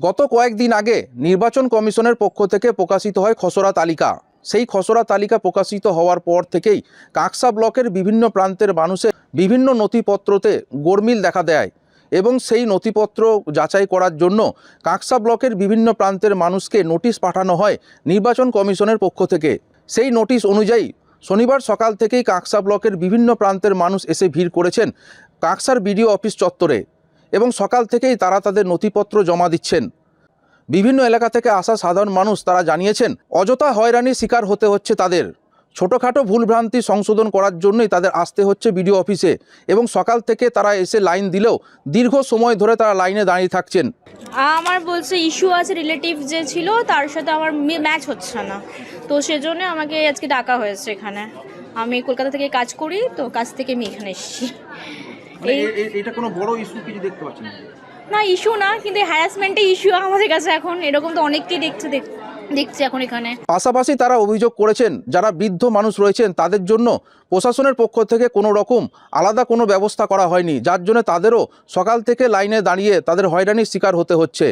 গত কয়েকদিন আগে নির্বাচন কমিশনের পক্ষ থেকে প্রকাশিত হয় খসড়া তালিকা। সেই খসড়া তালিকা প্রকাশিত হওয়ার পর থেকেই কাঁকসা ব্লকের বিভিন্ন প্রান্তের মানুষের বিভিন্ন নথিপত্রতে গোলমিল দেখা দেয় এবং সেই নথিপত্র যাচাই করার জন্য কাঁকসা ব্লকের বিভিন্ন প্রান্তের মানুষকে নোটিশ পাঠানো হয় নির্বাচন কমিশনের পক্ষ থেকে। সেই নোটিশ অনুযায়ী শনিবার সকাল থেকেই কাঁকসা ব্লকের বিভিন্ন প্রান্তের মানুষ এসে ভিড় করেছেন কাঁকসার বিডিও অফিস চত্বরে এবং সকাল থেকেই তারা তাদের নথিপত্র জমা দিচ্ছেন। বিভিন্ন এলাকা থেকে আসা সাধারণ মানুষ তারা জানিয়েছেন অযথা হয়রানির শিকার হতে হচ্ছে তাদের। ছোটোখাটো ভুলভ্রান্তি সংশোধন করার জন্যই তাদের আসতে হচ্ছে বিডিও অফিসে এবং সকাল থেকে তারা এসে লাইন দিলেও দীর্ঘ সময় ধরে তারা লাইনে দাঁড়িয়ে থাকছেন। আমার বলছে ইস্যু আছে, রিলেটিভ যে ছিল তার সাথে আমার ম্যাচ হচ্ছে না, তো সেজন্য আমাকে আজকে ডাকা হয়েছে এখানে। আমি কলকাতা থেকে কাজ করি, তো কাজ থেকে আমি এখানে এসেছি। এটা কোনো বড় ইস্যু কিছু দেখতে পাচ্ছেন না, ইস্যু না, কিন্তু হ্যারাসমেন্টের ইস্যু আমাদের কাছে এখন এরকম তো অনেককেই দেখছি এখন এখানে। পাশাপাশি তারা অভিযোগ করেছেন যারা বৃদ্ধ মানুষ রয়েছেন তাদের জন্য প্রশাসনের পক্ষ থেকে কোনো রকম আলাদা কোনো ব্যবস্থা করা হয়নি, যার জন্য তাদেরও সকাল থেকে লাইনে দাঁড়িয়ে তাদের হয়রানির শিকার হতে হচ্ছে।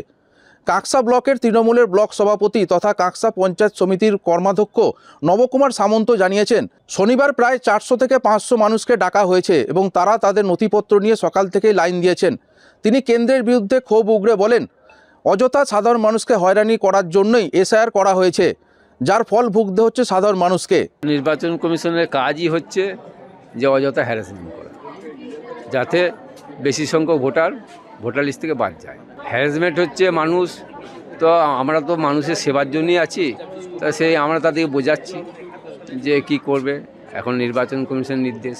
কাঁকসা ব্লকের তৃণমূলের ব্লক সভাপতি তথা কাঁকসা পঞ্চায়েত সমিতির কর্মাধ্যক্ষ নবকুমার সামন্ত জানিয়েছেন শনিবার প্রায় 400 থেকে 500 মানুষকে ডাকা হয়েছে এবং তারা তাদের নথিপত্র নিয়ে সকাল থেকেই লাইন দিয়েছেন। তিনি কেন্দ্রের বিরুদ্ধে ক্ষোভ উগরে বলেন অযথা সাধারণ মানুষকে হয়রানি করার জন্যই এসআইআর করা হয়েছে, যার ফল ভুগতে হচ্ছে সাধারণ মানুষকে। নির্বাচন কমিশনের কাজই হচ্ছে যে অযথা হ্যারাসমেন্ট করা, যাতে বেশি সংখ্যক ভোটার লিস্ট থেকে বাদ যায়। হ্যারাসমেন্ট হচ্ছে মানুষ, তো আমরা তো মানুষের সেবার জন্যই আছি, তা আমরা তাদেরকে বোঝাচ্ছি যে কি করবে। এখন নির্বাচন কমিশনের নির্দেশ,